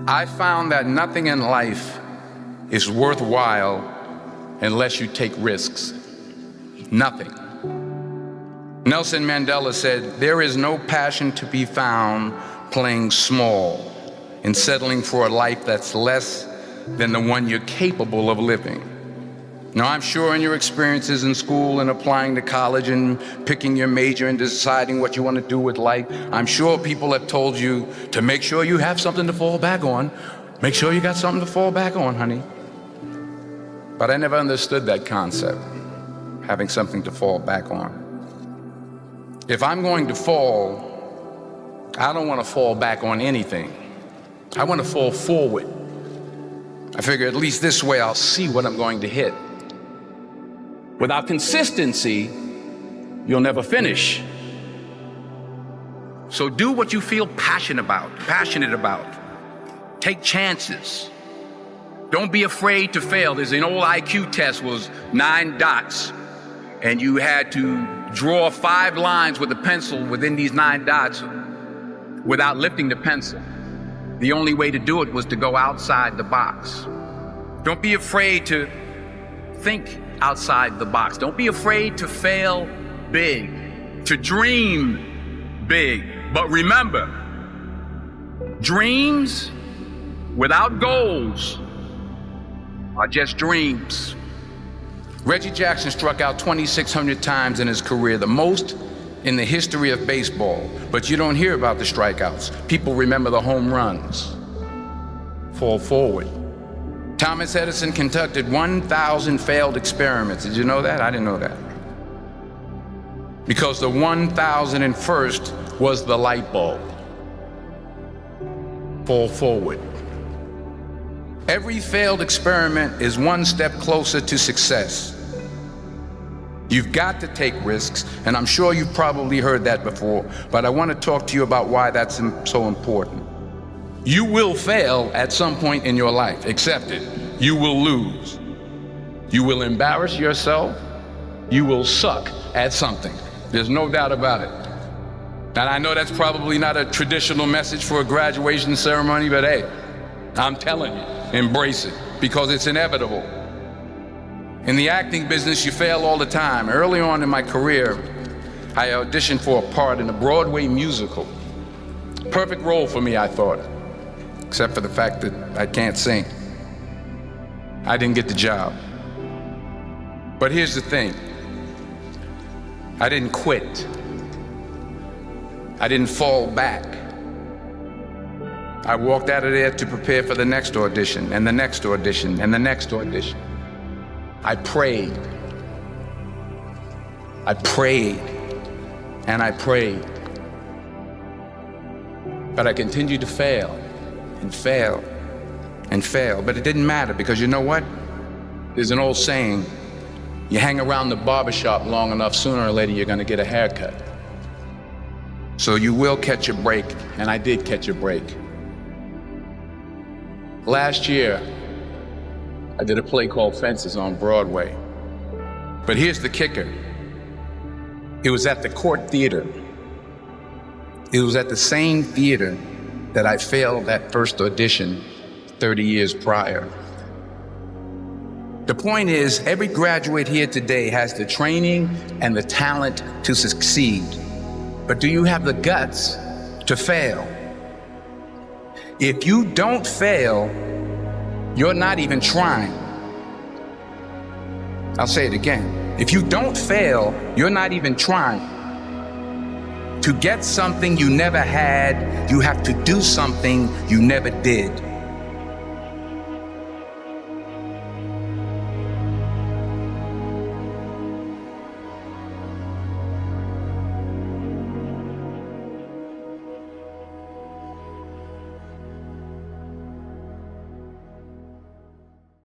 I found that nothing in life is worthwhile unless you take risks. Nothing. Nelson Mandela said, "There is no passion to be found playing small and settling for a life that's less than the one you're capable of living." Now, I'm sure in your experiences in school and applying to college and picking your major and deciding what you want to do with life, I'm sure people have told you to make sure you have something to fall back on. Make sure you got something to fall back on, honey. But I never understood that concept, having something to fall back on. If I'm going to fall, I don't want to fall back on anything. I want to fall forward. I figure at least this way I'll see what I'm going to hit. Without consistency, you'll never finish. So do what you feel passionate about. Take chances. Don't be afraid to fail. There's an old IQ test, was 9 dots, and you had to draw 5 lines with a pencil within these 9 dots without lifting the pencil. The only way to do it was to go outside the box. Don't be afraid to think outside the box. Don't be afraid to fail big, to dream big. But remember, dreams without goals are just dreams. Reggie Jackson struck out 2,600 times in his career, the most in the history of baseball. But you don't hear about the strikeouts. People remember the home runs. Fall forward. Thomas Edison conducted 1,000 failed experiments. Did you know that? I didn't know that. Because the 1,001st was the light bulb. Fall forward. Every failed experiment is one step closer to success. You've got to take risks, and I'm sure you've probably heard that before, but I want to talk to you about why that's so important. You will fail at some point in your life. Accept it. You will lose. You will embarrass yourself. You will suck at something. There's no doubt about it. And I know that's probably not a traditional message for a graduation ceremony, but hey, I'm telling you, embrace it, because it's inevitable. In the acting business, you fail all the time. Early on in my career, I auditioned for a part in a Broadway musical. Perfect role for me, I thought, except for the fact that I can't sing. I didn't get the job. But here's the thing. I didn't quit. I didn't fall back. I walked out of there to prepare for the next audition, and the next audition, and the next audition. I prayed. I prayed, and I prayed. But I continued to fail, and fail, and fail. But it didn't matter, because you know what? There's an old saying, you hang around the barbershop long enough, sooner or later you're gonna get a haircut. So you will catch a break, and I did catch a break. Last year, I did a play called Fences on Broadway. But here's the kicker. It was at the Court Theater. It was at the same theater that I failed that first audition 30 years prior. The point is, every graduate here today has the training and the talent to succeed. But do you have the guts to fail? If you don't fail, you're not even trying. I'll say it again. If you don't fail, you're not even trying. To get something you never had, you have to do something you never did.